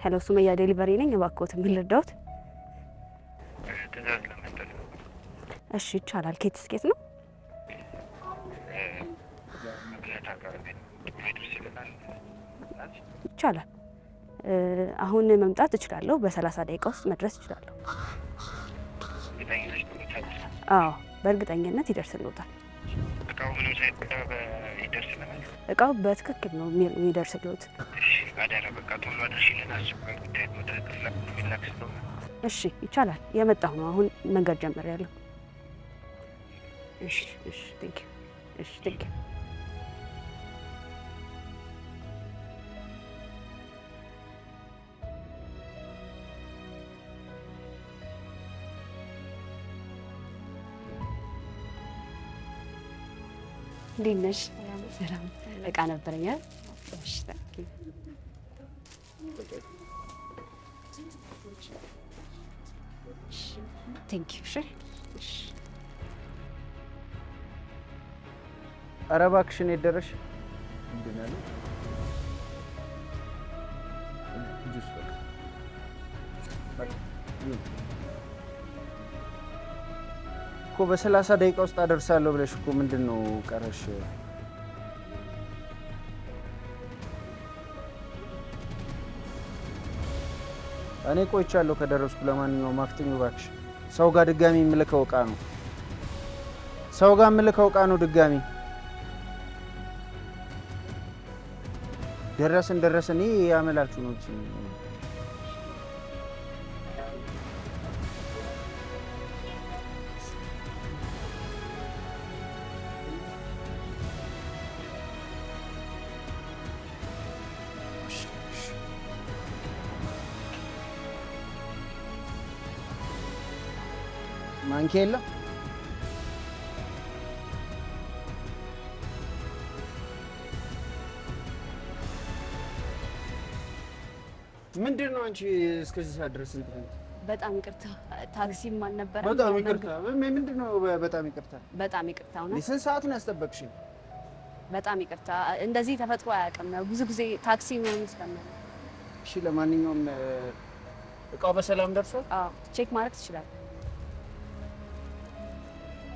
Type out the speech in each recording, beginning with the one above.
ሄሎ ሱመያ ዴሊቨሪ ነኝ። እባክዎት ምን ልርዳዎት? ትእዛዝ ለመስጠት ነው። እሺ ይቻላል። ኬት ስኬት ነው? መግዛት አካባቢ ነው። ማይደርስ ይለናል። ይቻላል። አሁን መምጣት እችላለሁ። በ30 ደቂቃ ውስጥ መድረስ እችላለሁ። አዎ በእርግጠኝነት ይደርስልዎታል። እቃው ምንም ሳይጎዳ ይደርስልናል። እቃው በትክክል ነው የሚደርስልዎት። አዳራ በቃ ቶሎ አድርሽልን። አስቸኳይ ጉዳይ ወደ ክፍለ የሚላክ ስለሆነ እሺ ይቻላል። የመጣሁ ነው። አሁን መንገድ ጀምሬያለሁ። እሺ እሺ ቴንክ ዩ። እሺ ቴንክ ዩ። እንዴት ነሽ? ሰላም። እቃ ነበረኝ አይደል? እሺ ታንኪ ዩ። ቴንክ ዩ። እሺ ኧረ እባክሽን የት ደረሽ? ምንድን ነው ጁስ በቃ እኮ በ30 ደቂቃ ውስጥ አደርሳለሁ ብለሽ እኮ ምንድን ነው ቀረሽ? እኔ ቆይቻለሁ ከደረስኩ። ለማንኛውም አፍጥኙ እባክሽ። ሰው ጋር ድጋሚ የምልከው እቃ ነው። ሰው ጋር የምልከው እቃ ነው ድጋሚ። ደረስን ይሄ ያመላችሁ ነው። ማንኪያ የለም? ምንድን ነው አንቺ እስከዚህ ሰዓት ድረስ እንትን? በጣም ይቅርታ ታክሲም አልነበረም። በጣም ይቅርታ። ምንድን ነው በጣም ይቅርታ? በጣም ይቅርታ ነው። ስንት ሰዓት ነው ያስጠበቅሽኝ? በጣም ይቅርታ። እንደዚህ ተፈጥሮ አያውቅም። ብዙ ጊዜ ታክሲ ምናምን ስለማለት። እሺ ለማንኛውም እቃው በሰላም ደርሷል? አዎ ቼክ ማድረግ ትችላለህ።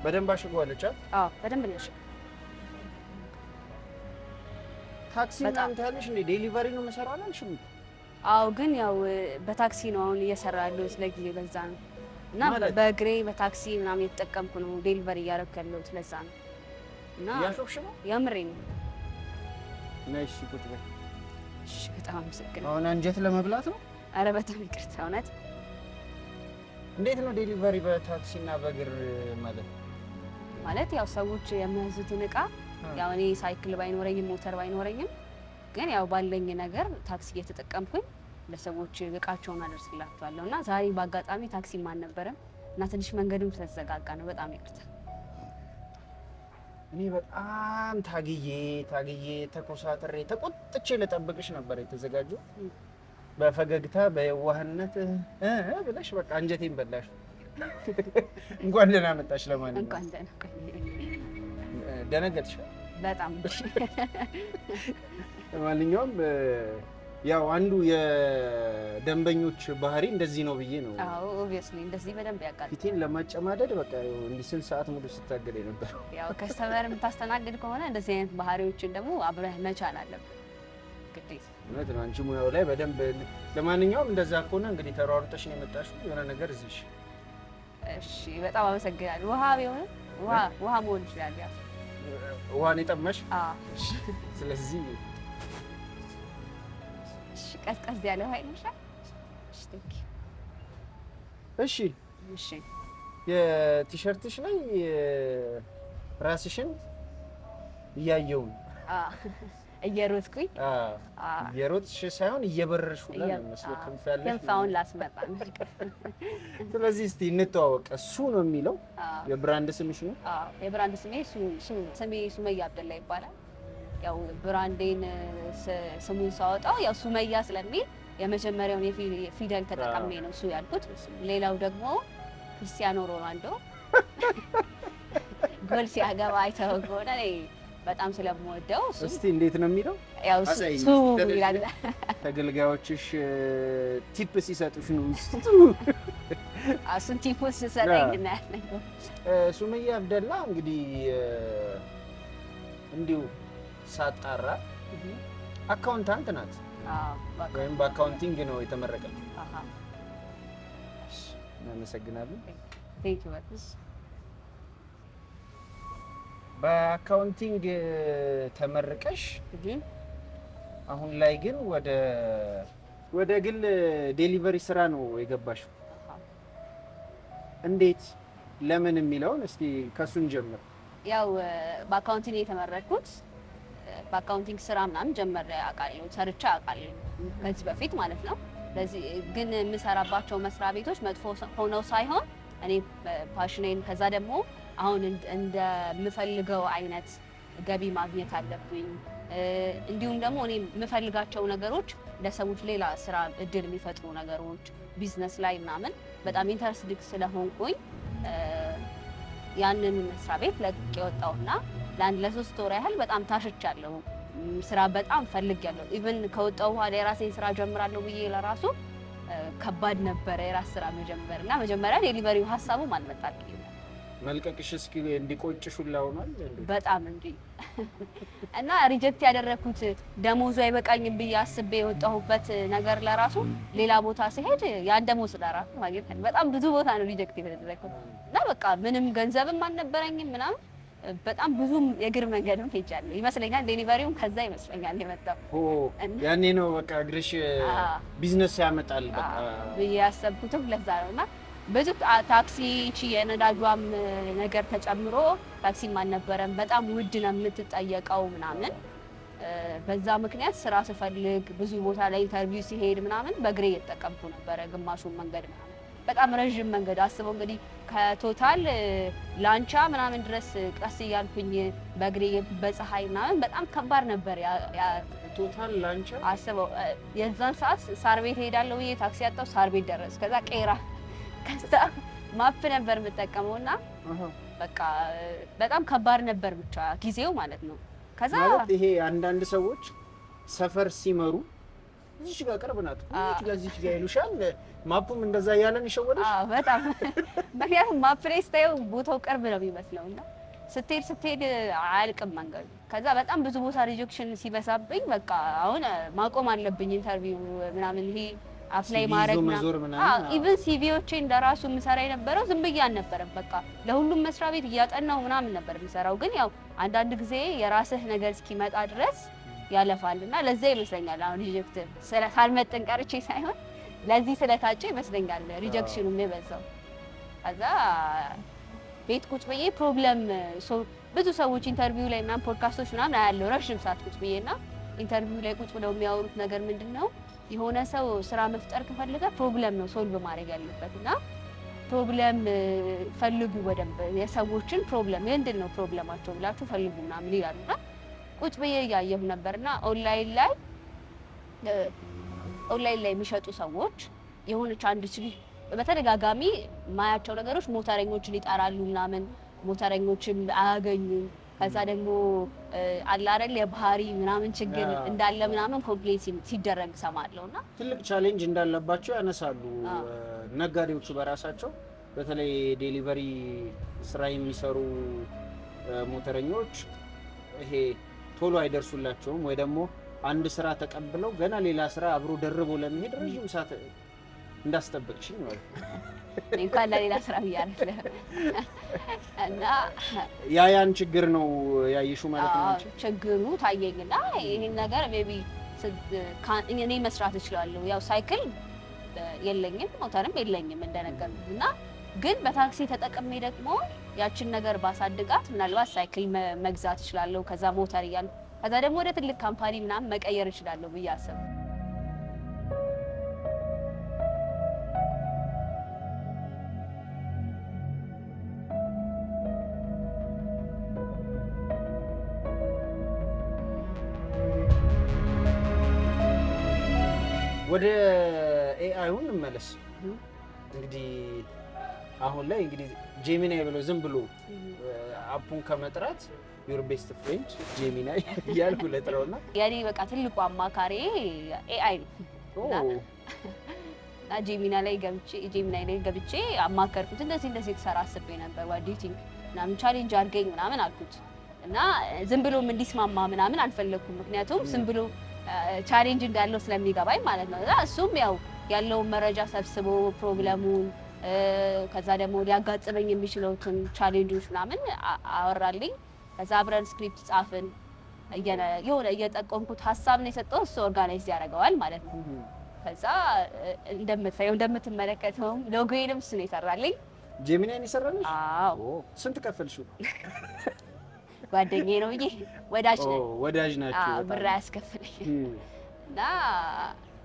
በደንብ አሽጓለች? አዎ በደንብ ነው ያሽገው። ታክሲ ምናምን ታያለሽ እንዴ? ዴሊቨሪ ነው የምሰራው አላልሽም? አዎ ግን ያው በታክሲ ነው አሁን እየሰራ ያለሁት ለጊዜው፣ ለዛ ነው። እና በእግሬ በታክሲ ምናምን የተጠቀምኩ ነው ዴሊቨሪ እያደረኩ ያለሁት፣ ለዛ ነው። እና ያሾፍሽ ነው? የምሬ ነው። ነይ እሺ ቁጭ በይ። እሺ በጣም አመሰግናለሁ። አሁን አንጀት ለመብላት ነው? አረ በጣም ይቅርታ እውነት። እንዴት ነው ዴሊቨሪ በታክሲ እና በእግር ማለት ያው ሰዎች የሚያዙትን እቃ ያው እኔ ሳይክል ባይኖረኝም ሞተር ባይኖረኝም ግን ያው ባለኝ ነገር ታክሲ እየተጠቀምኩኝ ለሰዎች እቃቸውን አደርስላቸዋለሁ። እና ዛሬ በአጋጣሚ ታክሲም አልነበረም እና ትንሽ መንገዱም ስለተዘጋጋ ነው። በጣም ይቅርታ። እኔ በጣም ታግዬ ተኮሳትሬ ተቆጥቼ ልጠብቅሽ ነበር የተዘጋጀው። በፈገግታ በየዋህነት ብለሽ በቃ አንጀቴን በላሽ። እንኳን ደህና መጣሽ። ለማንኛውም እንኳን ደህና ደነገጥሽ? በጣም ለማንኛውም ያው አንዱ የደንበኞች ባህሪ እንደዚህ ነው ብዬ ነው። አዎ ኦብቪየስሊ እንደዚህ በደንብ ያውቃል። ፊቴን ለማጨማደድ በቃ እንዲህ ስንት ሰዓት ሙሉ ስታገል ነበር። ያው ከስተመር የምታስተናግድ ከሆነ እንደዚህ አይነት ባህሪዎችን ደግሞ አብረህ መቻል አለብህ ግዴታ። እውነት ነው። አንቺ ሙያው ላይ በደንብ ለማንኛውም እንደዛ ከሆነ እንግዲህ ተሯሩጠሽ ነው የመጣሽው። የሆነ ነገር እዚሽ። እሺ በጣም አመሰግናለሁ። ውሃ ቢሆን ውሃ መሆን ይችላል። ያው ውሃን የጠመሽ? አዎ። ስለዚህ እሺ ቀዝቀዝ ያለ ውሃ ይመሻል። እሺ ቴንክ ዩ። እሺ እሺ የቲሸርትሽ ላይ ራስሽን እያየው ነው። እየሮጥኩኝ እየሮጥሽ ሳይሆን እየበረርሽ ሁላ ነው መስሎት ክንፍ ያለሽ። ክንፋውን ላስመጣ ነው። ስለዚህ እስቲ እንተዋወቅ። እሱ ነው የሚለው የብራንድ ስምሽ ነው? አዎ የብራንድ ስሜ ሱመያ አብደላ ይባላል። ያው ብራንዴን ስሙን ሳወጣው ያው ሱመያ ስለሚል የመጀመሪያውን የፊደል ተጠቅሜ ነው እሱ ያልኩት። ሌላው ደግሞ ክርስቲያኖ ሮናልዶ ጎል ሲያገባ አይተው ከሆነ በጣም ስለምወደው እስቲ እንዴት ነው የሚለው? ያው እሱ ይላል። ተገልጋዮችሽ ቲፕ ሲሰጡሽ ነው እሱን ቲፕ ሲሰጠኝ እናያለን። ሱመያ አብደላ እንግዲህ እንዲሁ ሳጣራ አካውንታንት ናት። ወይም በአካውንቲንግ ነው የተመረቀችው። እናመሰግናለን። በአካውንቲንግ ተመርቀሽ አሁን ላይ ግን ወደ ግል ዴሊቨሪ ስራ ነው የገባሽው። እንዴት ለምን የሚለውን እስቲ ከሱን ጀምር። ያው በአካውንቲንግ የተመረኩት በአካውንቲንግ ስራ ምናምን ጀመረ አውቃለሁ፣ ሰርቻ አውቃለሁ ከዚህ በፊት ማለት ነው። ለዚህ ግን የምሰራባቸው መስሪያ ቤቶች መጥፎ ሆነው ሳይሆን እኔ ፓሽኔን ከዛ ደግሞ አሁን እንደምፈልገው አይነት ገቢ ማግኘት አለብኝ። እንዲሁም ደግሞ እኔ የምፈልጋቸው ነገሮች ለሰዎች ሌላ ስራ እድል የሚፈጥሩ ነገሮች ቢዝነስ ላይ ምናምን በጣም ኢንተረስትድ ስለሆንኩኝ ያንን መስሪያ ቤት ለቅቄ ወጣሁና ለ3 ወር ያህል በጣም ታሽቻለሁ። ስራ በጣም ፈልጌያለሁ። ኢቭን ከወጣሁ በኋላ የራሴን ስራ ጀምራለሁ ብዬ ለራሱ ከባድ ነበረ የራስ ስራ መጀመር እና መጀመሪያ ዴሊቨሪው ሀሳቡም አልመጣልኝም። መልቀቅሽ እስኪ እንዲቆጭሽ ሁላ ሆኗል በጣም እንጂ እና ሪጀክት ያደረኩት ደሞዙ አይበቃኝም ብዬ አስቤ የወጣሁበት ነገር ለራሱ ሌላ ቦታ ሲሄድ ያን ደሞዝ ለራሱ ማግኘት በጣም ብዙ ቦታ ነው ሪጀክት የተደረኩት እና በቃ ምንም ገንዘብም አልነበረኝም ምናምን በጣም ብዙ የእግር መንገድም ሄጃለሁ ይመስለኛል። ዴሊቨሪውም ከዛ ይመስለኛል የመጣው። ያኔ ነው በቃ እግርሽ ቢዝነስ ያመጣል በቃ ብዬ ያሰብኩትም ለዛ ነውና ብዙ ታክሲ የነዳጇም ነገር ተጨምሮ ታክሲም አልነበረም። በጣም ውድ ነው የምትጠየቀው ምናምን። በዛ ምክንያት ስራ ስፈልግ ብዙ ቦታ ላይ ኢንተርቪው ሲሄድ ምናምን በእግሬ እየተጠቀምኩ ነበረ ግማሹን መንገድ ምናምን። በጣም ረዥም መንገድ አስበው እንግዲህ ከቶታል ላንቻ ምናምን ድረስ ቀስ እያልኩኝ በእግሬ በፀሐይ ምናምን በጣም ከባድ ነበር። ቶታል ላንቻ አስበው የዛን ሰዓት ሳር ቤት ሄዳለሁ ብዬ ታክሲ ያጣው ሳር ቤት ደረስ። ከዛ ቄራ ከዛ ማፕ ነበር የምጠቀመውና በቃ በጣም ከባድ ነበር ብቻ ጊዜው ማለት ነው። ከዛ ማለት ይሄ አንዳንድ ሰዎች ሰፈር ሲመሩ እዚህ ጋር ቅርብ ናት እዚህ ጋር ይሉሻል። ማፑም እንደዛ ያለን ይሸወደሽ። በጣም ምክንያቱም ማፕ ላይ ስታየው ቦታው ቅርብ ነው የሚመስለውና ስትሄድ አያልቅም መንገዱ። ከዛ በጣም ብዙ ቦታ ሪጀክሽን ሲበዛብኝ በቃ አሁን ማቆም አለብኝ ኢንተርቪው ምናምን ይሄ አፕላይ ማድረግ ምናምን ኢቭን ሲቪዎቼ እንደራሱ የምሰራ የነበረው ዝም ብዬ አልነበረም። በቃ ለሁሉም መስሪያ ቤት እያጠናው ምናምን ነበር የምሰራው። ግን ያው አንዳንድ ጊዜ የራስህ ነገር እስኪመጣ ድረስ ያለፋልና ለዛ ይመስለኛል አሁን ሪጀክት ሳልመጥን ቀርቼ ሳይሆን ለዚህ ስለታጨ ይመስለኛል ሪጀክሽኑ የበዛው። ከዛ ቤት ቁጭ ብዬ ፕሮብለም ብዙ ሰዎች ኢንተርቪው ላይ ምናምን ፖድካስቶች ምናምን አያለው ረዥም ሰዓት ቁጭ ብዬና ኢንተርቪው ላይ ቁጭ ብለው የሚያወሩት ነገር ምንድነው የሆነ ሰው ስራ መፍጠር ከፈለገ ፕሮብለም ነው ሶልቭ ማድረግ ያለበትና ፕሮብለም ፈልጉ በደንብ የሰዎችን ፕሮብለም ምንድነው ፕሮብለማቸው ብላችሁ ፈልጉ ምናምን ይላሉና ቁጭ ብዬ እያየሁ ነበርና ኦንላይን ላይ የሚሸጡ ሰዎች የሆነች አንድ ችግር በተደጋጋሚ ማያቸው ነገሮች ሞተረኞችን ይጣራሉ ምናምን ሞተረኞችን አያገኙም። ከዛ ደግሞ አለ አይደል የባህሪ ምናምን ችግር እንዳለ ምናምን ኮምፕሌንት ሲደረግ ሰማለሁና ትልቅ ቻሌንጅ እንዳለባቸው ያነሳሉ ነጋዴዎቹ በራሳቸው። በተለይ ዴሊቨሪ ስራ የሚሰሩ ሞተረኞች ይሄ ቶሎ አይደርሱላቸውም ወይ ደግሞ አንድ ስራ ተቀብለው ገና ሌላ ስራ አብሮ ደርቦ ለመሄድ ረጅም ሰዓት እንዳስጠበቅሽኝ ማለት ነው። እንኳን ለሌላ ስራ ብያለሁ እና ያን ችግር ነው ያየሽው ማለት ነው። ችግሩ ታየኝና ይሄን ነገር ሜቢ እኔ መስራት እችላለሁ። ያው ሳይክል የለኝም ሞተርም የለኝም እንደነገርኩት እና ግን በታክሲ ተጠቅሜ ደግሞ ያችን ነገር ባሳድጋት ምናልባት ሳይክል መግዛት እችላለሁ። ከዛ ሞተር እያለ ከዛ ደግሞ ወደ ትልቅ ካምፓኒ ምናምን መቀየር እችላለሁ ብዬ አሰብኩ። ወደ ኤአይውን እንመለስ። እንግዲህ አሁን ላይ እንግዲህ ጄሚናይ ብሎ ዝም ብሎ አፑን ከመጥራት ዩር ቤስት ፍሬንድ ጄሚናይ እያልኩ ልጥረውና የኔ በቃ ትልቁ አማካሪ ኤአይ ነው እና ጄሚናይ ላይ ገብቼ አማከርኩት። እንደዚህ ተሰራ አስቤ ነበር ዋዲቲንግ ምናምን ቻሌንጅ አድርገኝ ምናምን አልኩት እና ዝም ብሎም እንዲስማማ ምናምን አልፈለኩም። ምክንያቱም ዝም ብሎ ቻሌንጅ እንዳለው ስለሚገባኝ ማለት ነው። እሱም ያለውን መረጃ ሰብስቦ ፕሮብለሙን ከዛ ደግሞ ሊያጋጥመኝ የሚችሉትን ቻሌንጆች ምናምን አወራልኝ። ከዛ አብረን ስክሪፕት ጻፍን። የሆነ እየጠቆምኩት ሀሳብ ነው የሰጠው፣ እሱ ኦርጋናይዝ ያደርገዋል ማለት ነው። ከዛ እንደምትመለከተው ሎጎዬንም እሱ ነው የሰራልኝ። ጄሚናይ ነው የሰራልኝ? አዎ። ስንት ከፈልሽው? ጓደኛዬ ነው ብዬ ወዳጅ ናችሁ። ብር አያስከፍለኝ እና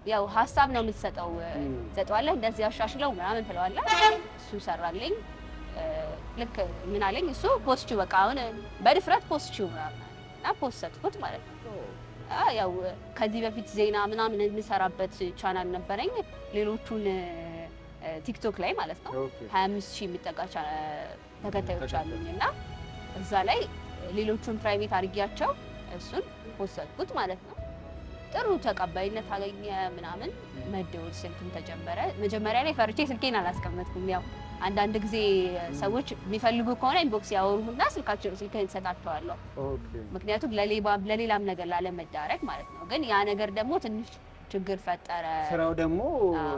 ያው ሀሳብ ነው የምትሰጠው፣ ትሰጠዋለህ፣ እንደዚህ አሻሽለው ምናምን ትለዋለህ። እሱ ሰራልኝ። ልክ ምን አለኝ እሱ ፖስቲው በቃ አሁን በድፍረት ፖስቲው ምናምን እና ፖስት ሰጥኩት ማለት ነው። ያው ከዚህ በፊት ዜና ምናምን የምሰራበት ቻናል ነበረኝ፣ ሌሎቹን ቲክቶክ ላይ ማለት ነው 25,000 የሚጠጋ ተከታዮች አሉኝ እና እዛ ላይ ሌሎቹን ፕራይቬት አድርጊያቸው እሱን ፖስት ሰጥኩት ማለት ነው። ጥሩ ተቀባይነት አገኘ ምናምን። መደወል ስልክም ተጀመረ። መጀመሪያ ላይ ፈርቼ ስልኬን አላስቀመጥኩም። ያው አንዳንድ ጊዜ ሰዎች የሚፈልጉ ከሆነ ኢንቦክስ ያወሩና ስልኬን እሰጣቸዋለሁ። ምክንያቱም ለሌላም ነገር ላለመዳረግ ማለት ነው። ግን ያ ነገር ደግሞ ትንሽ ችግር ፈጠረ። ስራው ደግሞ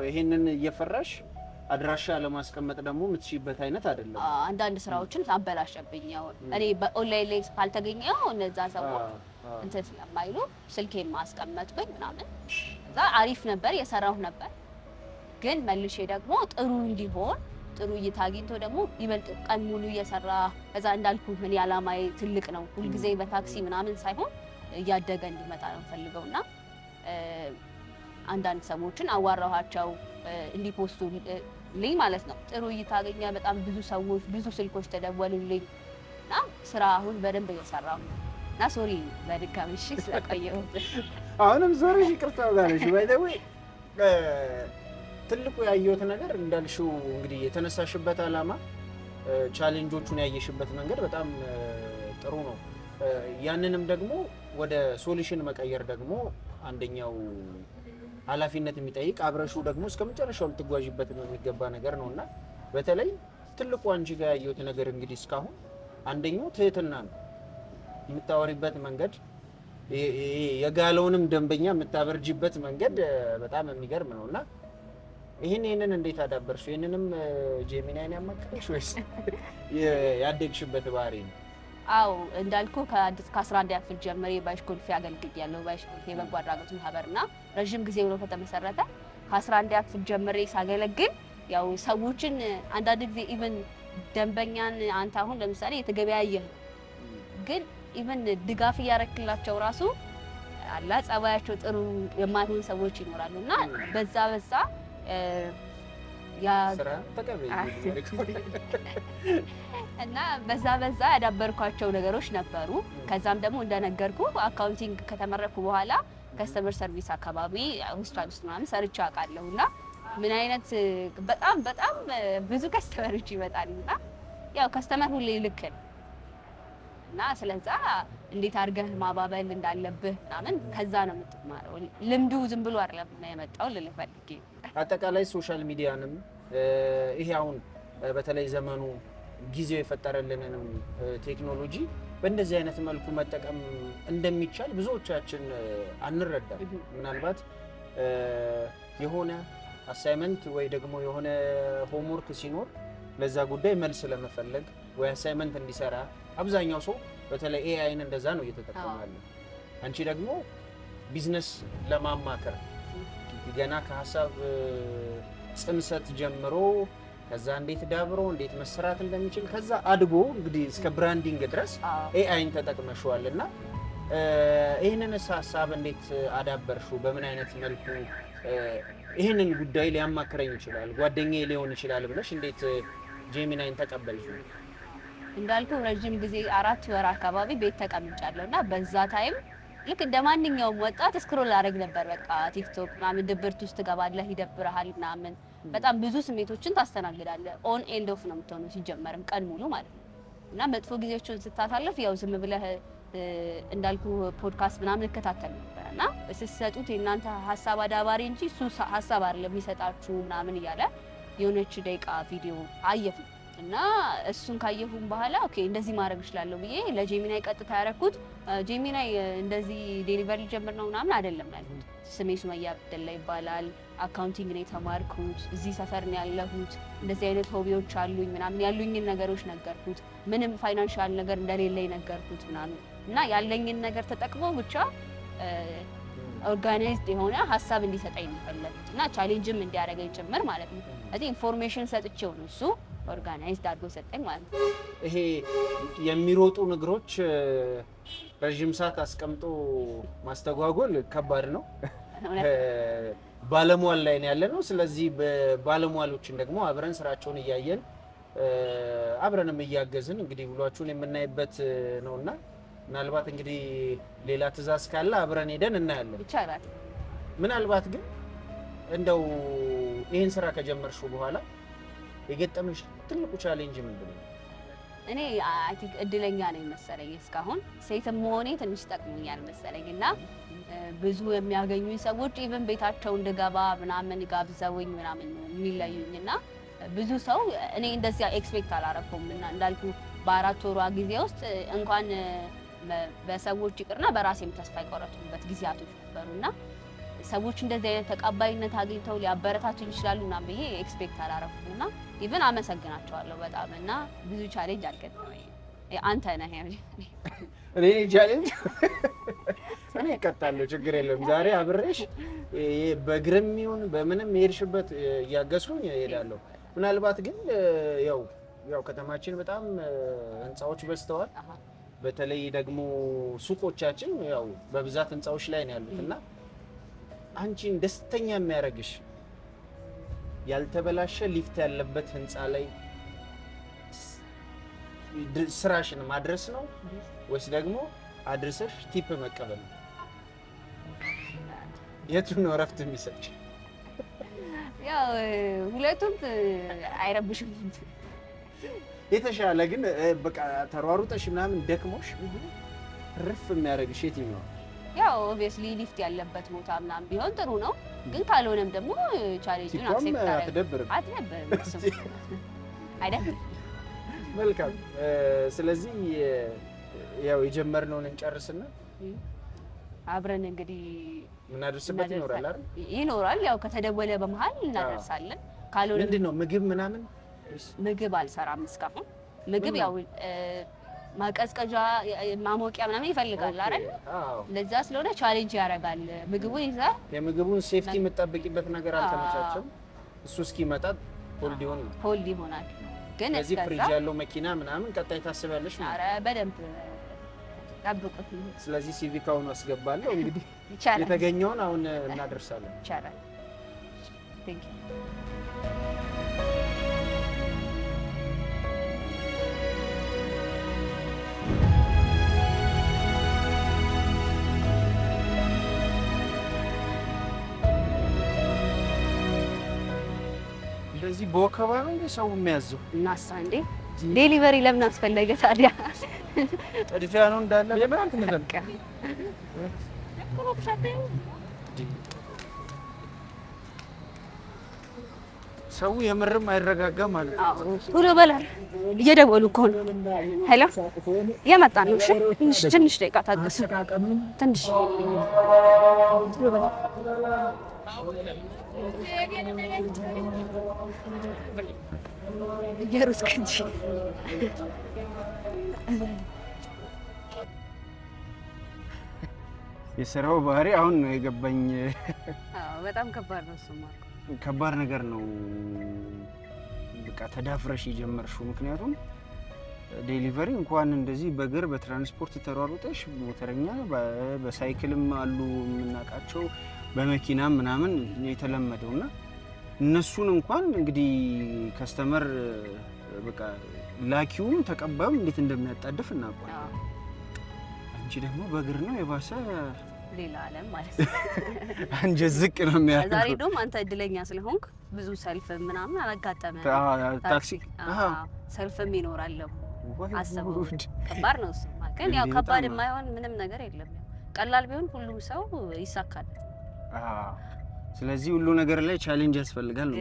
ይሄንን እየፈራሽ አድራሻ ለማስቀመጥ ደግሞ የምትሽበት አይነት አይደለም። አንዳንድ ስራዎችን አበላሸብኝ። ያው እኔ በኦንላይን ላይ ካልተገኘው እነዛ ሰዎች እንትን ስለማይሉ ስልኬን ማስቀመጥኩኝ ምናምን። እዛ አሪፍ ነበር፣ የሰራሁ ነበር። ግን መልሼ ደግሞ ጥሩ እንዲሆን ጥሩ እይታ አግኝቶ ደግሞ ይበልጥ ቀን ሙሉ እየሰራ ከዛ እንዳልኩ ምን ያላማዬ ትልቅ ነው። ሁልጊዜ በታክሲ ምናምን ሳይሆን እያደገ እንዲመጣ ነው ፈልገውና አንዳንድ ሰዎችን አዋራኋቸው እንዲፖስቱ ልኝ ማለት ነው። ጥሩ እይታ አገኘ። በጣም ብዙ ሰዎች ብዙ ስልኮች ተደወሉልኝ እና ስራ አሁን በደንብ እየሰራሁ ነው። እና ሶሪ በድጋሚ እሺ ስለቆየሁት። አሁንም ዞር ይቅርታው ጋር እሺ። ባይደው ትልቁ ያየሁት ነገር እንዳልሽው እንግዲህ የተነሳሽበት አላማ ቻሌንጆቹን ያየሽበት መንገድ በጣም ጥሩ ነው። ያንንም ደግሞ ወደ ሶሉሽን መቀየር ደግሞ አንደኛው ኃላፊነት የሚጠይቅ አብረሹ ደግሞ እስከመጨረሻው ልትጓዥበት የሚገባ ነገር ነውና በተለይ ትልቁ አንቺ ጋር ያየሁት ነገር እንግዲህ እስካሁን አንደኛው ትህትና ነው። የምታወሪበት መንገድ የጋለውንም ደንበኛ የምታበርጂበት መንገድ በጣም የሚገርም ነውና ይሄንን እንዴት አዳበርሽ? ይሄንንም ጄሚናይን ያማከረሽ ወይስ ያደግሽበት ባህሪ ነው? አው እንዳልኩ ከ11 ክፍል ጀምሬ ባይሽኮልፌ አገልግያለሁ። ባይሽኮልፌ በጎ አድራጎት ማህበርና ረጅም ጊዜ ብሎ ከተመሰረተ ከ11 ክፍል ጀምሬ ሳገለግል ያው ሰዎችን አንዳንድ ጊዜ ኢቭን ደንበኛን አንተ አሁን ለምሳሌ የተገበያየህ ግን ኢቭን ድጋፍ እያረክላቸው ራሱ አላ ጸባያቸው ጥሩ የማይሆን ሰዎች ይኖራሉና በዛ ያ ስራ ተቀበይ እና በዛ ያዳበርኳቸው ነገሮች ነበሩ። ከዛም ደግሞ እንደነገርኩ አካውንቲንግ ከተመረኩ በኋላ ከስተመር ሰርቪስ አካባቢ ሆስፒታል ውስጥ ምናምን ሰርቼ አውቃለሁና ምን አይነት በጣም ብዙ ከስተመሮች ይመጣሉና ያው ከስተመር ሁሌ ልክ ነው እና ስለዛ እንዴት አድርገህ ማባበል እንዳለብህ ምናምን ከዛ ነው የምትማረው። ልምዱ ዝም ብሎ አይደለም የመጣው ልልፈልግ። አጠቃላይ ሶሻል ሚዲያንም ይሄ አሁን በተለይ ዘመኑ ጊዜው የፈጠረልንንም ቴክኖሎጂ በእንደዚህ አይነት መልኩ መጠቀም እንደሚቻል ብዙዎቻችን አንረዳም። ምናልባት የሆነ አሳይመንት ወይ ደግሞ የሆነ ሆምወርክ ሲኖር ለዛ ጉዳይ መልስ ለመፈለግ ወይ አሳይመንት እንዲሰራ አብዛኛው ሰው በተለይ ኤአይን እንደዛ ነው እየተጠቀመ ያለው። አንቺ ደግሞ ቢዝነስ ለማማከር ገና ከሀሳብ ጽንሰት ጀምሮ ከዛ እንዴት ዳብሮ እንዴት መስራት እንደሚችል ከዛ አድጎ እንግዲህ እስከ ብራንዲንግ ድረስ ኤአይን ተጠቅመሽዋልና ይሄንን ሐሳብ እንዴት አዳበርሽው? በምን አይነት መልኩ ይሄንን ጉዳይ ሊያማክረኝ ይችላል ጓደኛዬ ሊሆን ይችላል ብለሽ እንዴት ጄሚናይን ተቀበልሽው? እንዳልኩ ረጅም ጊዜ 4 ወር አካባቢ ቤት ተቀምጫለሁና በዛ ታይም ልክ እንደማንኛውም ወጣት ስክሮል አደረግ ነበር። በቃ ቲክቶክ ምናምን ድብርት ውስጥ ትገባለህ፣ ይደብርሃል ምናምን በጣም ብዙ ስሜቶችን ታስተናግዳለህ። ኦን ኤንድ ኦፍ ነው የምትሆነው ሲጀመርም ቀን ሙሉ ማለት ነው። እና መጥፎ ጊዜዎችን ስታሳልፍ ያው ዝም ብለህ እንዳልኩ ፖድካስት ምናምን እከታተል ነበር እና ስትሰጡት የእናንተ ሀሳብ አዳባሪ እንጂ እሱ ሀሳብ አይደለም የሚሰጣችሁ ምናምን እያለ የሆነች ደቂቃ ቪዲዮ አየሁ እና እሱን ካየሁም በኋላ ኦኬ እንደዚህ ማድረግ እችላለሁ ብዬ ለጄሚናይ ቀጥታ ያደረኩት። ጄሚናይ እንደዚህ ዴሊቨሪ ጀምር ነው ምናምን አይደለም ያልኩት። ስሜ ሱመያ አብደላ ይባላል። አካውንቲንግ ነው የተማርኩት። እዚህ ሰፈር ነው ያለሁት። እንደዚህ አይነት ሆቢዎች አሉኝ ምናምን ያሉኝን ነገሮች ነገርኩት። ምንም ፋይናንሻል ነገር እንደሌለኝ ነገርኩት ምናምን እና ያለኝን ነገር ተጠቅሞ ብቻ ኦርጋናይዝድ የሆነ ሀሳብ እንዲሰጠኝ ነው የፈለኩት እና ቻሌንጅም እንዲያደርገኝ ጭምር ማለት ነው። ስለዚህ ኢንፎርሜሽን ሰጥቼው ነው እሱ ኦርጋናይዝድ አድርጎ ሰጠኝ ማለት ነው። ይሄ የሚሮጡ እግሮች ረዥም ሰዓት አስቀምጦ ማስተጓጎል ከባድ ነው። ባለሟል ላይ ነው ያለ ነው። ስለዚህ ባለሟሎችን ደግሞ አብረን ስራቸውን እያየን አብረንም እያገዝን እንግዲህ ውሏችሁን የምናይበት ነውና ምናልባት እንግዲህ ሌላ ትዕዛዝ ካለ አብረን ሄደን እናያለን። ይቻላል። ምናልባት ግን እንደው ይህን ስራ ከጀመርሽው በኋላ የገጠመሽ ትልቁ ቻሌንጅ ምንድን ነው? እኔ አይ ቲንክ እድለኛ ነኝ መሰለኝ እስካሁን ሴትም መሆኔ ትንሽ ጠቅሞኛል መሰለኝ እና ብዙ የሚያገኙኝ ሰዎች ኢቭን ቤታቸው እንድገባ ምናምን ጋብዘውኝ ምናምን የሚለዩኝ እና ብዙ ሰው እኔ እንደዚያ ኤክስፔክት አላረኩም እና እንዳልኩ በ4 ወሯ ጊዜ ውስጥ እንኳን በሰዎች ይቅርና በራሴም ተስፋ የቆረጥኩበት ጊዜያቶች ነበሩና ሰዎች እንደዚህ አይነት ተቀባይነት አግኝተው ሊያበረታቱኝ ይችላሉ እና ብዬ ኤክስፔክት አላረኩምና ኢቭን አመሰግናቸዋለሁ በጣም እና ብዙ ቻሌንጅ አልገጠመኝም። አንተ ነህ እኔ ቻሌንጅ እኔ እቀጣለሁ፣ ችግር የለም። ዛሬ አብሬሽ በእግርም ይሁን በምንም የሄድሽበት እያገዝኩኝ እሄዳለሁ። ምናልባት ግን ያው ከተማችን በጣም ህንፃዎች በዝተዋል። በተለይ ደግሞ ሱቆቻችን ያው በብዛት ህንፃዎች ላይ ነው ያሉት እና አንቺን ደስተኛ የሚያደርግሽ ያልተበላሸ ሊፍት ያለበት ህንፃ ላይ ስራሽን ማድረስ ነው ወይስ ደግሞ አድርሰሽ ቲፕ መቀበል ነው? የቱን ነው እረፍት የሚሰጥሽ? ያው ሁለቱም አይረብሽም። የተሻለ ግን በቃ ተሯሩጠሽ ምናምን ደክሞሽ ርፍ የሚያደርግሽ የትኛው? ያው ኦብቪየስሊ ሊፍት ያለበት ቦታ ምናምን ቢሆን ጥሩ ነው። ግን ካልሆነም ደግሞ ቻሌንጁን አክሴፕት አትደብርም። አይደብርም። መልካም። ስለዚህ ያው የጀመርነውን እንጨርስና አብረን እንግዲህ ምናደርስበት ይኖራል አይደል? ይኖራል። ያው ከተደወለ በመሃል እናደርሳለን። ካልሆነ ምንድነው ምግብ ምናምን? ምግብ አልሰራም እስካሁን። ምግብ ያው ማቀዝቀዣ ማሞቂያ ምናምን ይፈልጋል አይደል? ለዛ ስለሆነ ቻሌንጅ ያደርጋል። ምግቡን ይዘህ የምግቡን ሴፍቲ የምትጠብቂበት ነገር አልተመቻቸም። እሱ እስኪመጣ ሆልድ ይሆናል። ግን እዚህ ፍሪጅ ያለው መኪና ምናምን ቀጣይ ታስባለሽ ነው? ኧረ በደንብ ጠብቁት። ስለዚህ ሲቪካውን አስገባለሁ። እንግዲህ የተገኘውን አሁን እናደርሳለን። ይቻላል። ቴንክ ዩ። እንደዚህ በወከባ ነው እንደ ሰው የሚያዘው እናሳ እንዴ ዴሊቨሪ ለምን አስፈለገ ታዲያ? ጥድፊያ ነው እንዳለ ለምን ትነዘልቀ ሰው የምርም አይረጋጋም ማለት ነው። ቶሎ በላል እየደወሉ እኮ ነው። ሄሎ እየመጣ ነው። እሺ ትንሽ ደቂቃ ታገሱ። ትንሽ ቶሎ በላ እየሩስክ እንጂ የስራው ባህሪ አሁን ነው የገባኝ። በጣም ከባድ ነው። እሱማ ከባድ ነገር ነው። በቃ ተዳፍረሽ የጀመርሽው። ምክንያቱም ዴሊቨሪ እንኳን እንደዚህ በእግር በትራንስፖርት ተሯሩጠሽ ሞተረኛ በሳይክልም አሉ የምናውቃቸው በመኪናም ምናምን የተለመደውና እነሱን እንኳን እንግዲህ ከስተመር በቃ ላኪውም ተቀባዩም እንዴት እንደሚያጣድፍ እናውቃለን። አንቺ ደግሞ በእግር ነው የባሰ ሌላ ዓለም ማለት ነው። አንጀት ዝቅ ነው የሚያደርገው። ዛሬ ደግሞ አንተ እድለኛ ስለሆንክ ብዙ ሰልፍ ምናምን አላጋጠመም። ታክሲ ሰልፍም ይኖራል። አስበው ከባድ ነው እሱ። ግን ያው ከባድ የማይሆን ምንም ነገር የለም። ቀላል ቢሆን ሁሉም ሰው ይሳካል። ስለዚህ ሁሉ ነገር ላይ ቻሌንጅ ያስፈልጋል ነው።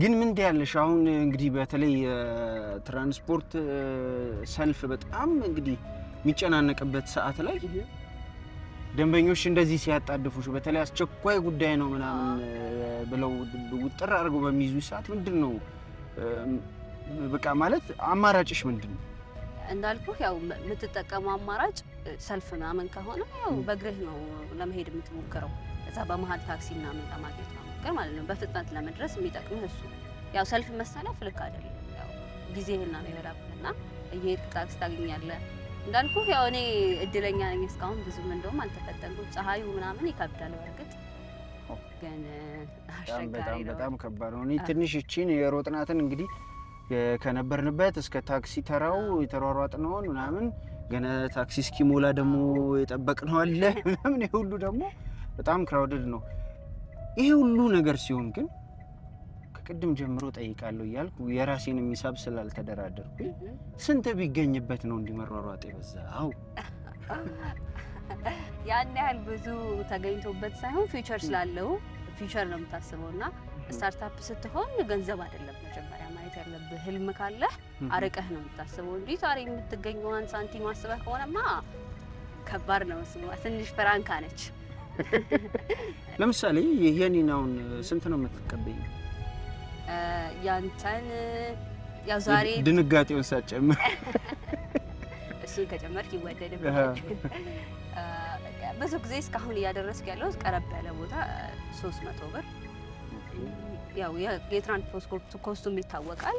ግን ምን ያለሽ አሁን እንግዲህ በተለይ ትራንስፖርት ሰልፍ በጣም እንግዲህ የሚጨናነቅበት ሰዓት ላይ ደንበኞች እንደዚህ ሲያጣድፉሽ በተለይ አስቸኳይ ጉዳይ ነው ምናምን ብለው ውጥር አድርገው በሚይዙ ሰዓት ምንድነው በቃ ማለት አማራጭሽ ምንድነው? እንዳልኩህ ያው የምትጠቀመው አማራጭ ሰልፍ ምናምን ከሆነ ያው በእግርህ ነው ለመሄድ የምትሞክረው። እዛ በመሀል ታክሲ ምናምን ለማግኘት ነው ማለት ነው። በፍጥነት ለመድረስ የሚጠቅምህ እሱ። ያው ሰልፍ መሰለፍ ልክ አይደለም። ያው ጊዜህን ነው የሚበላብህና እየሄድክ ታክሲ ታገኛለህ። እንዳልኩህ ያው እኔ እድለኛ ነኝ። እስካሁን ብዙም እንደውም አልተፈተንኩም። ፀሐዩ ምናምን ይከብዳል። በእርግጥ ግን አስቸጋሪ ነው። በጣም ከባድ ነው። እኔ ትንሽ እቺን የሮጥናትን እንግዲህ ከነበርንበት እስከ ታክሲ ተራው የተሯሯጥነው ምናምን ገና ታክሲ እስኪሞላ ደግሞ የጠበቅነው አለ ምናምን። ይሄ ሁሉ ደግሞ በጣም ክራውድድ ነው። ይሄ ሁሉ ነገር ሲሆን ግን ከቅድም ጀምሮ ጠይቃለሁ እያልኩ የራሴን የሚሳብ ስላልተደራደርኩ ስንት ቢገኝበት ነው እንዲመሯሯጥ የበዛው? ያን ያህል ብዙ ተገኝቶበት ሳይሆን ፊቸር ስላለው ፊቸር ነው የምታስበውና ስታርታፕ ስትሆን ገንዘብ አይደለም መጀመሪያ ማየት ያለብህ። ህልም ካለ አርቀህ ነው የምታስበው እንጂ ዛሬ የምትገኘውን ሳንቲም አስበህ ከሆነማ ከባድ ነው። እሱ ትንሽ ፍራንካ ነች። ለምሳሌ የኔናውን ስንት ነው የምትቀበኝ? ያንተን ያው ዛሬ ድንጋጤውን ሳጨምር እሱን ከጨመርክ ይወደድብሃል። ብዙ ጊዜ እስካሁን እያደረስክ ያለው ቀረብ ያለ ቦታ 300 ብር። ያው የትራንስፖርት ኮስቱም ይታወቃል።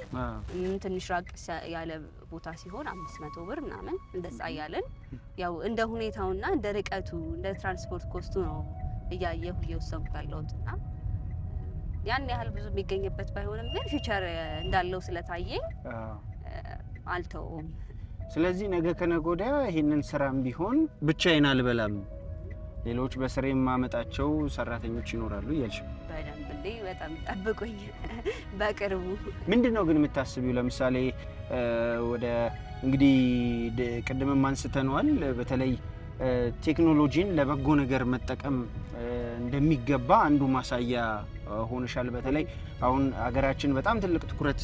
ትንሽ ራቅ ያለ ቦታ ሲሆን 500 ብር ምናምን እንደዛ እያለን ያው እንደ ሁኔታውና እንደ ርቀቱ እንደ ትራንስፖርት ኮስቱ ነው እያየሁ እየወሰንኩ ያለሁትና ያን ያህል ብዙ የሚገኝበት ባይሆንም ግን ፊቸር እንዳለው ስለታየኝ አልተውም። ስለዚህ ነገ ከነገ ወዲያ ይሄንን ስራም ቢሆን ብቻዬን አልበላም፣ ሌሎች በስሬ የማመጣቸው ሰራተኞች ይኖራሉ እያልሽ በደንብ እንዴ? በጣም ጠብቁኝ በቅርቡ። ምንድነው ግን የምታስቢው? ለምሳሌ ወደ እንግዲህ ቅድምም አንስተነዋል፣ በተለይ ቴክኖሎጂን ለበጎ ነገር መጠቀም እንደሚገባ አንዱ ማሳያ ሆነሻል። በተለይ አሁን ሀገራችን በጣም ትልቅ ትኩረት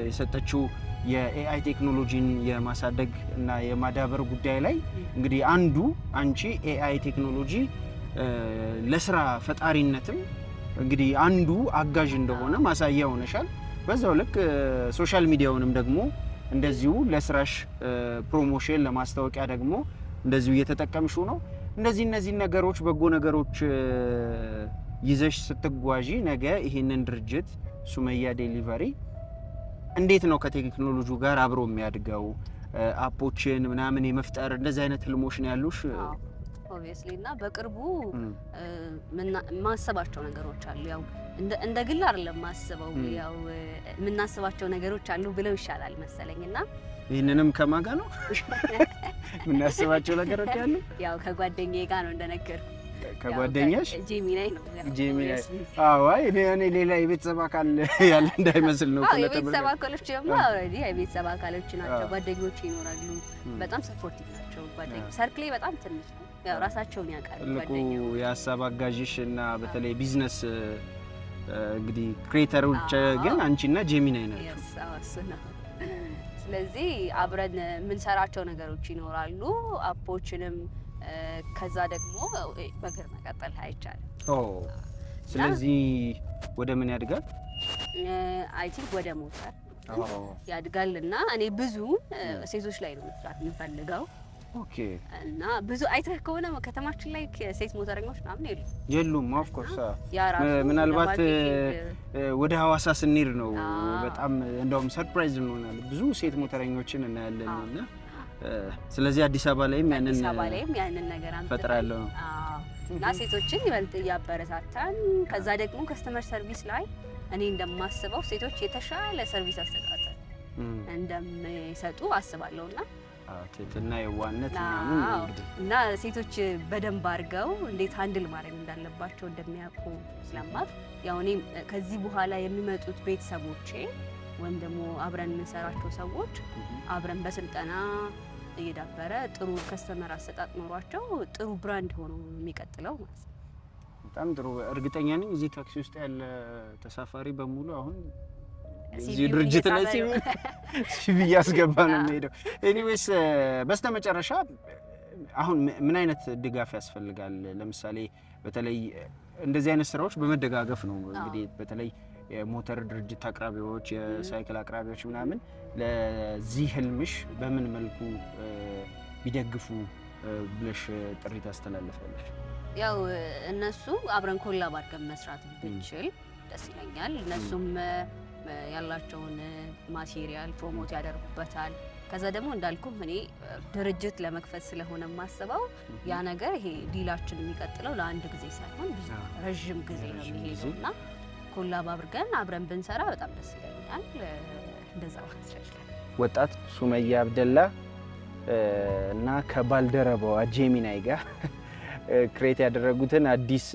የሰጠችው የኤአይ ቴክኖሎጂን የማሳደግ እና የማዳበር ጉዳይ ላይ እንግዲህ አንዱ አንቺ ኤአይ ቴክኖሎጂ ለስራ ፈጣሪነትም እንግዲህ አንዱ አጋዥ እንደሆነ ማሳያ ሆነሻል። በዛው ልክ ሶሻል ሚዲያውንም ደግሞ እንደዚሁ ለስራሽ ፕሮሞሽን ለማስታወቂያ ደግሞ እንደዚሁ እየተጠቀምሽው ነው። እነዚህ ነገሮች በጎ ነገሮች ይዘሽ ስትጓዢ ነገ ይሄንን ድርጅት ሱመያ ዴሊቨሪ እንዴት ነው ከቴክኖሎጂው ጋር አብሮ የሚያድገው? አፖችን ምናምን የመፍጠር እንደዚህ አይነት ህልሞች ነው ያሉሽ? ኦብቪየስሊ እና በቅርቡ ማሰባቸው ነገሮች አሉ። ያው እንደ ግል አይደለም ማስበው፣ ያው የምናስባቸው ነገሮች አሉ ብለው ይሻላል መሰለኝና ይሄንንም ከማጋ ነው የምናስባቸው ነገሮች አሉ። ያው ከጓደኛዬ ጋር ነው እንደነገርኩ። ከጓደኛሽ ጄሚናይ ነው? ጄሚናይ። አዎ፣ አይ እኔ ሌላ የቤተሰብ አካል ያለ እንዳይመስል ነው። አዎ፣ የቤተሰብ አካሎች ደግሞ ኦልሬዲ የቤተሰብ አካሎች ናቸው። ጓደኞች ይኖራሉ፣ በጣም ሰፖርቲቭ ናቸው። ጓደኞች ሰርክሌ በጣም ትንሽ ነው፣ ያው ራሳቸውን ያውቃሉ ጓደኞች። ልኩ የሀሳብ አጋዥሽ እና በተለይ ቢዝነስ እንግዲህ ክሬተሮች ግን አንቺና ጄሚናይ ናቸው። እሱ ነው። ስለዚህ አብረን የምንሰራቸው ነገሮች ይኖራሉ፣ አፖችንም ከዛ ደግሞ በእግር መቀጠል አይቻልም። ስለዚህ ወደ ምን ያድጋል? አይ ቲንክ ወደ ሞተር ያድጋል እና እኔ ብዙ ሴቶች ላይ ነው መስራት የምፈልገው። ኦኬ። እና ብዙ አይተህ ከሆነ ከተማችን ላይ ሴት ሞተረኞች ምናምን የሉም። ኦፍ ኮርስ ምናልባት ወደ ሐዋሳ ስንሄድ ነው በጣም እንደውም ሰርፕራይዝ እንሆናለን። ብዙ ሴት ሞተረኞችን እናያለን እና ስለዚህ አዲስ አበባ ላይም ያንን ነገር ፈጥራለሁ እና ሴቶችን ይበልጥ እያበረታታን ከዛ ደግሞ ከስተመር ሰርቪስ ላይ እኔ እንደማስበው ሴቶች የተሻለ ሰርቪስ አሰጣጥ እንደሚሰጡ አስባለሁና ትህትና የዋህነት ምናምን እንግዲህ እና ሴቶች በደንብ አድርገው እንዴት ሃንድል ማድረግ እንዳለባቸው እንደሚያውቁ ስለማት ያው እኔ ከዚህ በኋላ የሚመጡት ቤተሰቦቼ ወይም ደግሞ አብረን የምንሰራቸው ሰዎች አብረን በስልጠና እየዳበረ ጥሩ ከስተመር አሰጣጥ ኖሯቸው ጥሩ ብራንድ ሆኖ የሚቀጥለው ማለት ነው። በጣም ጥሩ። እርግጠኛ ነኝ እዚህ ታክሲ ውስጥ ያለ ተሳፋሪ በሙሉ አሁን እዚህ ድርጅት ላይ ሲቪ ያስገባ ነው የሚሄደው። ኤኒዌይስ በስተመጨረሻ አሁን ምን አይነት ድጋፍ ያስፈልጋል? ለምሳሌ በተለይ እንደዚህ አይነት ስራዎች በመደጋገፍ ነው እንግዲህ በተለይ የሞተር ድርጅት አቅራቢዎች፣ የሳይክል አቅራቢዎች ምናምን ለዚህ ህልምሽ በምን መልኩ ቢደግፉ ብለሽ ጥሪ ታስተላልፋለሽ? ያው እነሱ አብረን ኮላብ አድርገን መስራት ብንችል ደስ ይለኛል። እነሱም ያላቸውን ማቴሪያል ፕሮሞት ያደርጉበታል። ከዛ ደግሞ እንዳልኩ እኔ ድርጅት ለመክፈት ስለሆነ የማስበው ያ ነገር ይሄ ዲላችን የሚቀጥለው ለአንድ ጊዜ ሳይሆን ብዙ ረጅም ጊዜ ነው የሚሄደው እና ኮላብ አድርገን አብረን ብንሰራ በጣም ደስ ይለኛል። እንደዛ ማለት ወጣት ሱመያ አብደላ እና ከባልደረባዋ ጄሚናይ ጋር ክሬት ያደረጉትን አዲስ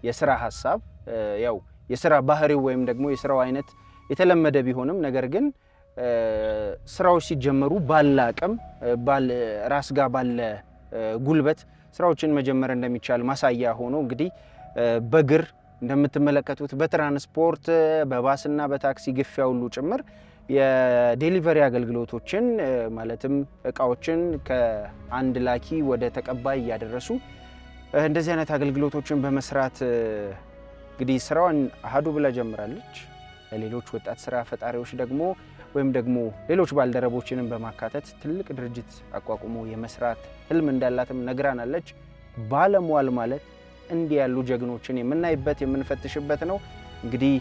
የስራ ሀሳብ ያው የስራ ባህሪው ወይም ደግሞ የስራው አይነት የተለመደ ቢሆንም ነገር ግን ስራዎች ሲጀመሩ ባለ አቅም ራስ ጋር ባለ ጉልበት ስራዎችን መጀመር እንደሚቻል ማሳያ ሆኖ እንግዲህ በእግር እንደምትመለከቱት በትራንስፖርት በባስና በታክሲ ግፊያ ሁሉ ጭምር የዴሊቨሪ አገልግሎቶችን ማለትም እቃዎችን ከአንድ ላኪ ወደ ተቀባይ እያደረሱ እንደዚህ አይነት አገልግሎቶችን በመስራት እንግዲህ ስራዋን አሃዱ ብላ ጀምራለች። ለሌሎች ወጣት ስራ ፈጣሪዎች ደግሞ ወይም ደግሞ ሌሎች ባልደረቦችንም በማካተት ትልቅ ድርጅት አቋቁሞ የመስራት ህልም እንዳላትም ነግራናለች። ባለሟል ማለት እንዲህ ያሉ ጀግኖችን የምናይበት የምንፈትሽበት ነው። እንግዲህ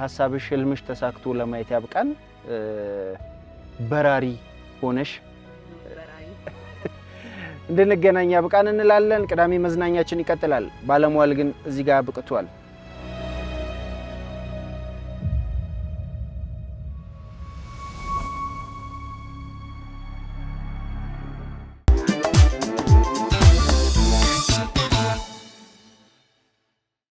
ሀሳብሽ ህልምሽ ተሳክቶ ለማየት ያብቃን። በራሪ ሆነሽ እንድንገናኝ ያብቃን እንላለን። ቅዳሜ መዝናኛችን ይቀጥላል። ባለሟል ግን እዚህ ጋር አብቅቷል።